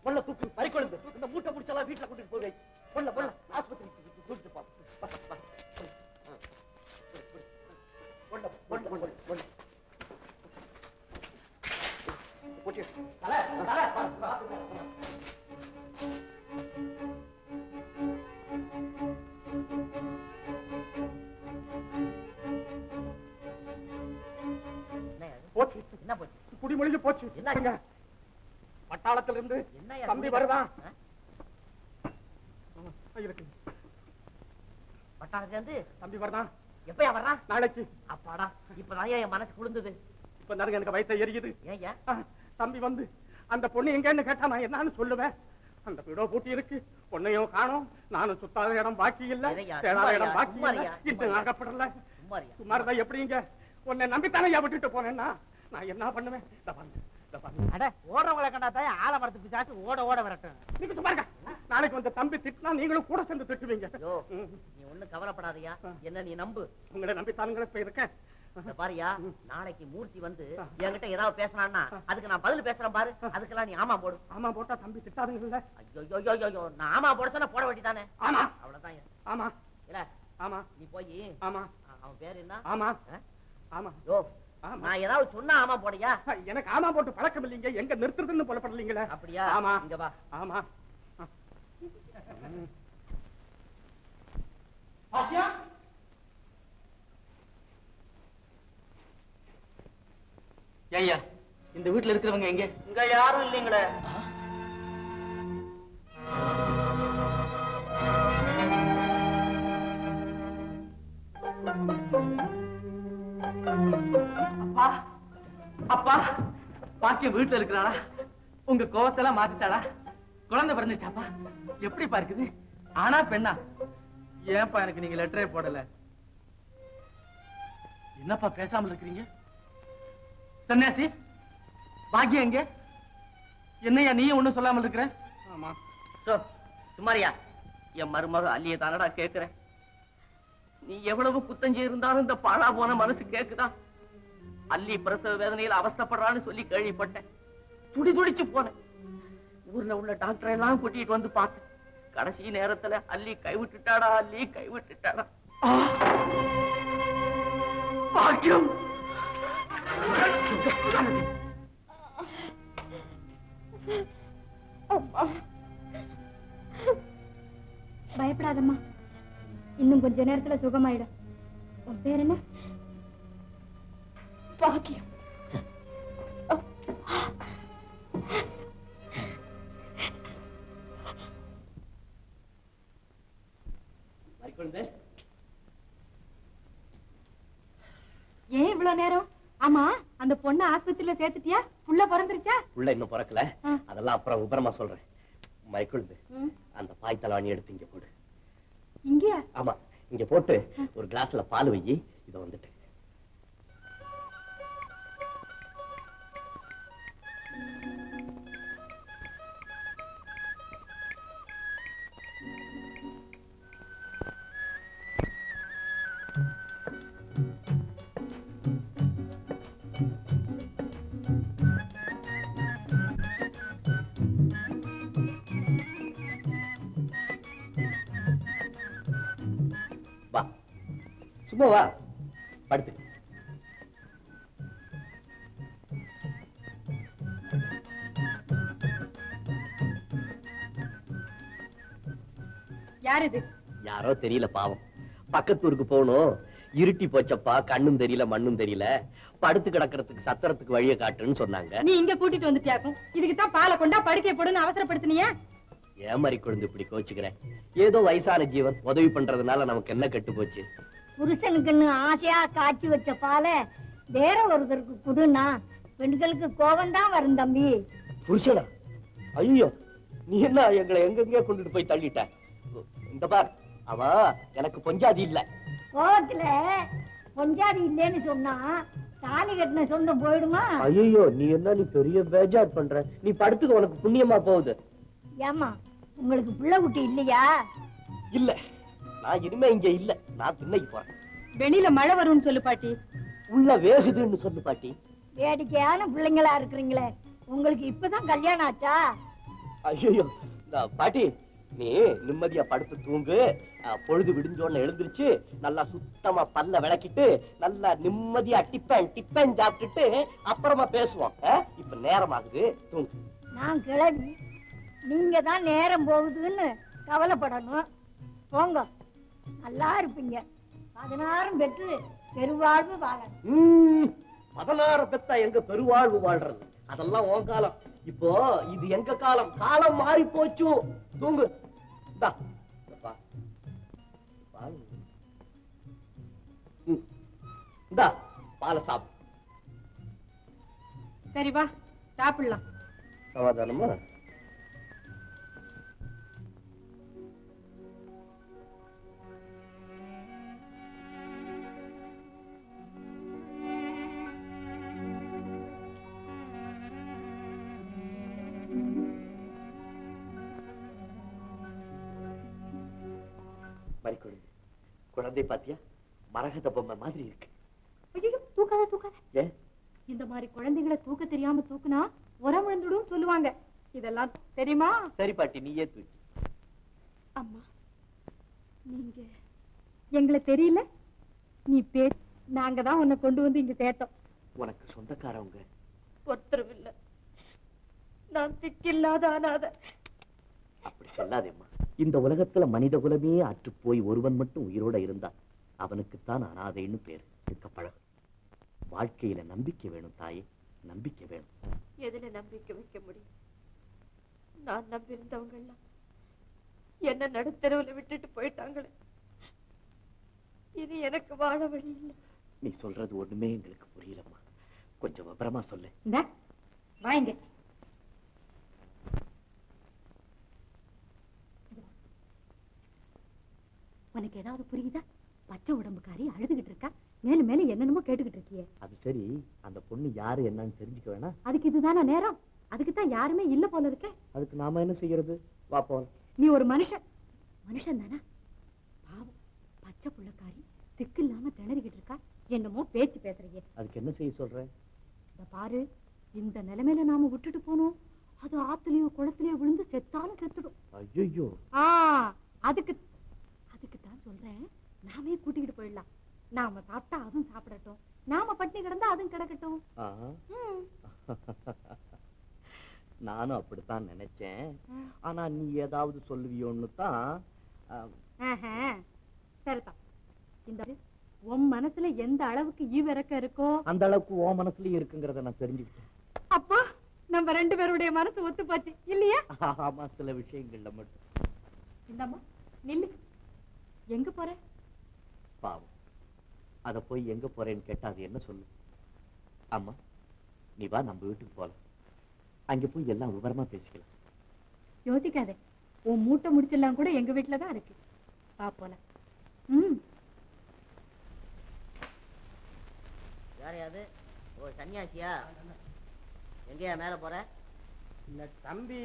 பொண்ணை தூக்கு பறிக்கொழுந்து இந்த மூட்டை முடிச்செல்லாம் வீட்டுல கூட்டிட்டு போய் பொண்ண ஆஸ்பத்திரி கூட்டிட்டு போ போச்சு என்ன போச்சு குடிமொழிஞ்சு போச்சு என்ன பட்டாளத்திலிருந்து தம்பி வருதான் பட்டாளத்திலிருந்து தம்பி வருதான் எப்பயா வர்றான் நாளைக்கு அப்பாடா இப்பதான் என் மனசு குளிர்ந்தது இப்ப நாங்க எனக்கு வயிற்று எரியுது ஏன் தம்பி வந்து அந்த பொண்ணு எங்கன்னு கேட்டா நான் என்னன்னு சொல்லுவேன் அந்த வீடோ பூட்டி இருக்கு பொண்ணையும் காணும் நானும் சுத்தாத இடம் பாக்கி இல்ல தேடாத இடம் பாக்கி இல்ல இது ஆகப்படல சுமார்தான் எப்படிங்க உன்னை நம்பித்தானே விட்டுட்டு போனேன்னா நான் என்ன பண்ணுவேன் ஓடுறவங்களை கண்டாதான் ஆலமரத்துக்கு சாச்சு ஓட ஓட வரட்டும் நீங்க சும்மா நாளைக்கு வந்து தம்பி திட்டினா நீங்களும் கூட சேர்ந்து திட்டுவீங்க நீ ஒண்ணும் கவலைப்படாதயா என்ன நீ நம்பு உங்களை நம்பி தானுங்களே போயிருக்கேன் பாரியா நாளைக்கு மூர்த்தி வந்து என்கிட்ட ஏதாவது பேசினான்னா அதுக்கு நான் பதில் பேசுறேன் பாரு அதுக்கெல்லாம் நீ ஆமா போடு ஆமா போட்டா தம்பி திட்டாதுங்க ஐயோ நான் ஆமா போட சொன்னா போட வேண்டியதானே ஆமா அவ்வளவுதான் ஆமா இல்ல ஆமா நீ போய் ஆமா அவன் பேரு என்ன ஆமா ஆமா யோ நான் ஏதாவது சொன்னா ஆமா போடியா எனக்கு ஆமா போட்டு பழக்கம் இல்லைங்க எங்க நிறுத்துறதுன்னு புலப்படலீங்களே அப்படியா ஆமா இங்க வா ஆமா பாத்தியா ஐயா இந்த வீட்டுல இருக்கிறவங்க எங்க இங்க யாரும் இல்லைங்களே அப்பா அப்பா பாக்கியம் வீட்டுல இருக்கிறாளா உங்க கோவத்தெல்லாம் மாத்திட்டாளா குழந்தை பிறந்துச்சாப்பா எப்படி பார்க்குது ஆனா பெண்ணா ஏன்பா எனக்கு நீங்க லெட்டரே போடல என்னப்பா பேசாமல் இருக்கிறீங்க சன்னியாசி பாக்கியம் எங்க என்னையா நீயும் ஒண்ணும் சொல்லாமல் இருக்கிற ஆமா சுமாரியா என் மருமக அல்லிய தானடா கேட்கிறேன் நீ எவ்வளவு குத்தஞ்சி இருந்தாலும் இந்த பாழா போன மனசு கேக்குதா அல்லி பிரசவ வேதனையில் அவஸ்தப்படுறான்னு சொல்லி கேள்விப்பட்டேன் துடி துடிச்சு போனேன் ஊர்ல உள்ள டாக்டர் எல்லாம் கூட்டிட்டு வந்து பார்த்தேன் கடைசி நேரத்துல அல்லி கைவிட்டுட்டாடா அல்லி கைவிட்டுட்டாடா பாக்கியம் பயப்படாதம்மா இன்னும் கொஞ்ச நேரத்துல சுகமாயிடும் உன் பேர் என்ன பாக்கியம் ஏன் இவ்வளவு நேரம் ஆமா அந்த பொண்ணு ஆஸ்பத்திரியில சேர்த்துட்டியா புள்ள பிறந்துருச்சா புள்ள இன்னும் பிறக்கல அதெல்லாம் அப்புறம் விபரமா சொல்றேன் மைக்குழுந்து அந்த பாய் தலவாணி எடுத்து இங்க போடு இங்க ஆமா இங்க போட்டு ஒரு கிளாஸ்ல பால் வை இத வந்துட்டு வா படுத்து யார் இது யாரோ தெரியல பாவம் பக்கத்தூருக்கு போகணும் இருட்டி போச்சப்பா கண்ணும் தெரியல மண்ணும் தெரியல படுத்து கிடக்கிறதுக்கு சத்திரத்துக்கு வழிய காட்டுன்னு சொன்னாங்க நீ இங்க கூட்டிட்டு வந்துட்டியாக்கும் இதுக்கு தான் பாலை கொண்டா படுக்கை போடுன்னு அவசரப்படுத்தினியா ஏன் மாதிரி குழந்தை இப்படி கோச்சுக்கிறேன் ஏதோ வயசான ஜீவன் உதவி பண்றதுனால நமக்கு என்ன கெட்டு போச்சு புருஷனுக்குன்னு ஆசையா காய்ச்சி வச்ச பாலை வேற ஒருத்தருக்கு குடுனா பெண்களுக்கு கோபம் தான் வரும் தம்பி புருஷனா ஐயோ நீ என்ன எங்களை எங்கெங்க கொண்டுட்டு போய் தள்ளிட்ட இந்த பார் அவ எனக்கு பொஞ்சாதி இல்ல கோபத்துல பொஞ்சாதி இல்லைன்னு சொன்னா தாலி கட்டின சொந்தம் போயிடுமா ஐயோ நீ என்ன நீ பெரிய பேஜார் பண்ற நீ படுத்துக்க உனக்கு புண்ணியமா போகுது ஏமா உங்களுக்கு பிள்ளை குட்டி இல்லையா இல்ல நான் இனிமே இங்க இல்ல நான் திண்ணைக்கு போறேன் வெளியில மழை வரும்னு சொல்லு பாட்டி உள்ள வேகுதுன்னு சொல்லு பாட்டி வேடிக்கையான பிள்ளைங்களா இருக்கிறீங்களே உங்களுக்கு இப்பதான் கல்யாணம் ஆச்சா ஐயோ பாட்டி, நீ நிம்மதியா படுத்து தூங்கு. பொழுது விடிஞ்சோன்னு எழுந்திருச்சு நல்லா சுத்தமா பல்ல விளக்கிட்டு நல்லா நிம்மதியா டிப்பன் சாப்பிட்டுட்டு அப்புறமா பேசுவோம். இப்ப நேரம் ஆகுது, தூங்கு. நான் கிளம்பி நீங்க தான் நேரம் போகுதுன்னு கவலைப்படணும். போங்க, நல்லா இருப்பீங்க. 16 பெற்று பெருவாழ்வு வாழணும். 16 பெத்தா எங்க பெருவாழ்வு வாழ்றது? அதெல்லாம் உன் காலம். இப்போ இது எங்க காலம். காலம் மாறி போச்சு. தூங்கு. பால சாப்பிடு. சரி வா சாப்பிடலாம். சமாதானமா? குழந்தை பாத்தியா? மரகத பொம்மை மாதிரி இருக்கு. ஐயோ, தூக்காத. ஏன் இந்த மாதிரி குழந்தைகளை தூக்க தெரியாம தூக்குனா உரம் விழுந்துடும் சொல்லுவாங்க. இதெல்லாம் தெரியுமா? சரி பாட்டி, நீயே தூக்கி. அம்மா, நீங்க எங்களை தெரியல. நீ நாங்க தான் உன்னை கொண்டு வந்து இங்க சேர்த்தோம். உனக்கு சொந்தக்காரவங்க ஒருத்தரும் இல்ல. நான் திக்கில்லாத அனாத. அப்படி சொல்லாதேம்மா. இந்த உலகத்துல மனித குலமே அற்று போய் ஒருவன் மட்டும் உயிரோட இருந்தா அவனுக்குத்தான் அனாதைன்னு பேரு. பழகு. வாழ்க்கையில நம்பிக்கை வேணும் தாயே, நம்பிக்கை வேணும். எதுல நம்பிக்கை வைக்க முடியும்? நான் நம்பி இருந்தவங்க எல்லாம் என்ன நடுத்தரவுல விட்டுட்டு போயிட்டாங்களே. இது எனக்கு வாழ வழி இல்லை. நீ சொல்றது ஒண்ணுமே எங்களுக்கு புரியலம்மா. கொஞ்சம் விபரமா சொல்லு. வாங்க. உனக்கு ஏதாவது புரியுதா? பச்சை உடம்புக்காரி அழுதுகிட்டு இருக்கா. மேலும் மேலும் என்னென்னமோ கேட்டுக்கிட்டு இருக்கியே. அது சரி, அந்த பொண்ணு யாரு என்னன்னு தெரிஞ்சுக்க வேணாம்? அதுக்கு இதுதானா நேரம்? அதுக்குத்தான் யாருமே இல்ல போல இருக்க. அதுக்கு நாம என்ன செய்யறது? வா போலாம். நீ ஒரு மனுஷன் தானா? பாவம், பச்சை புள்ளக்காரி திக்கு இல்லாம திணறிக்கிட்டு இருக்கா. என்னமோ பேச்சு பேசுறீங்க. அதுக்கு என்ன செய்ய சொல்ற? பாரு, இந்த நிலைமையில நாம விட்டுட்டு போனோம், அது ஆத்துலயோ குளத்திலயோ விழுந்து செத்தாலும் செத்துடும். ஐயோ, அதுக்குத்தான் சொல்றேன், நாமே கூட்டிக்கிட்டு போயிடலாம். நாம சாப்பிட்டா அதுவும் சாப்பிடட்டும், நாம பட்டினி கிடந்தா அதுவும் கிடக்கட்டும். நானும் அப்படித்தான் நினைச்சேன். ஆனா நீ ஏதாவது சொல்லுவியோன்னு தான். சரிதான். இந்த உன் மனசுல எந்த அளவுக்கு ஈவிரக்க இருக்கோ அந்த அளவுக்கு உன் மனசுலயும் இருக்குங்கிறத நான் தெரிஞ்சுக்கிட்டேன். அப்போ நம்ம 2 பேருடைய மனசு ஒத்து போச்சு இல்லையா? ஆமா, சில விஷயங்கள்ல மட்டும். இந்தம்மா நில்லு. எங்க போற? பாவம், அத போய் எங்க போறேன்னு கேட்டா அது என்ன சொல்லு? அம்மா, நீ வா, நம்ம வீட்டுக்கு போலாம். அங்க போய் எல்லாம் விவரமா பேசிக்கலாம். யோசிக்காதே, உன் மூட்டை முடிச்செல்லாம் கூட எங்க வீட்டுலதான் இருக்கு. வா போலாம். யாரையாது? ஓ, சன்னியாசியா? எங்கயா மேல போற? இல்ல, தம்பி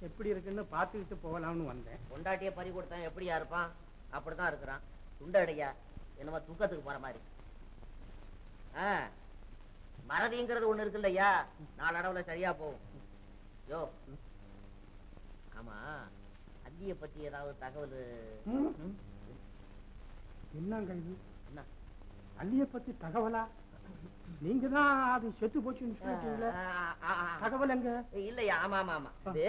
எப்படி இருக்குன்னு பாத்துக்கிட்டு போகலாம்னு வந்தேன். பொண்டாட்டிய பறி கொடுத்தான் எப்படியா இருப்பான்? அப்படிதான் இருக்கிறான். துண்டடையா என்னமா தூக்கத்துக்கு போற மாதிரி. மறதிங்கிறது ஒண்ணு இருக்கு இல்லையா, நாளடவுல சரியா போகும். யோ, ஆமா, அந்திய பத்தி ஏதாவது தகவல்? என்னங்க இது? என்ன அள்ளிய பத்தி தகவலா? நீங்க தான் அது செத்து போச்சுன்னு சொல்லிட்டீங்களே, தகவல் எங்க? இல்லையா? ஆமா ஆமா ஆமா, இது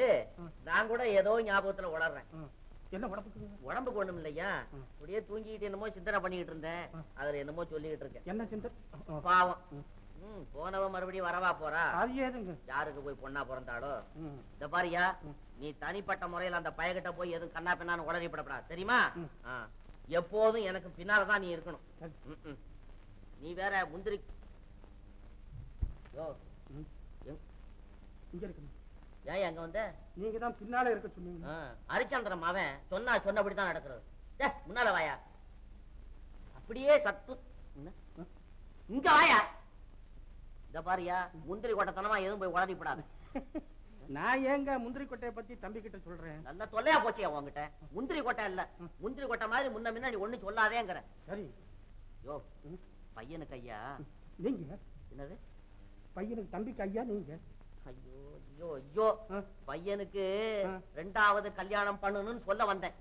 நான் கூட ஏதோ ஞாபகத்துல உளறேன். என்ன உடம்புக்கு? உடம்புக்கு ஒண்ணும் இல்லையா, அப்படியே தூங்கிட்டு என்னமோ சிந்தனை பண்ணிக்கிட்டு இருந்தேன். அதுல என்னமோ சொல்லிக்கிட்டு இருக்கேன். என்ன சிந்தனை? பாவம், போனவ மறுபடியும் வரவா போறா? யாருக்கு போய் பொண்ணா பிறந்தாளோ? இந்த பாரியா, நீ தனிப்பட்ட முறையில அந்த பயகிட்ட போய் எதுவும் கண்ணா பின்னான்னு உளறிப்படப்படா, தெரியுமா? எப்போதும் எனக்கு பின்னாலதான் நீ இருக்கணும். நீ வேற முந்திரி ஏன் அங்க வந்த? நீங்க தான் பின்னால இருக்க சொன்னீங்க. ஹரிச்சந்திரன் அவன் சொன்னபடிதான் நடக்கிறது. முன்னால வாயா, அப்படியே சத்து இங்க வாயா. இந்த பாரியா, முந்திரி கொட்டத்தனமா எதுவும் போய் உளறிப்படாத. நான் ஏங்க முந்திரி கொட்டையை பத்தி தம்பி கிட்ட சொல்றேன்? நல்லா தொல்லையா போச்சியா உங்ககிட்ட? முந்திரி கொட்டை இல்ல, முந்திரி கொட்டை மாதிரி முன்ன முன்ன நீ ஒண்ணு சொல்லாதேங்கிற. சரி. யோ, பையனுக்கு ஐயா நீங்க? என்னது? பையனுக்கு தம்பிக்கு ஐயா நீங்க? ஐயோ ஐயோ ஐயோ, பையனுக்கு 2வது கல்யாணம் பண்ணணும்னு சொல்ல வந்தேன்.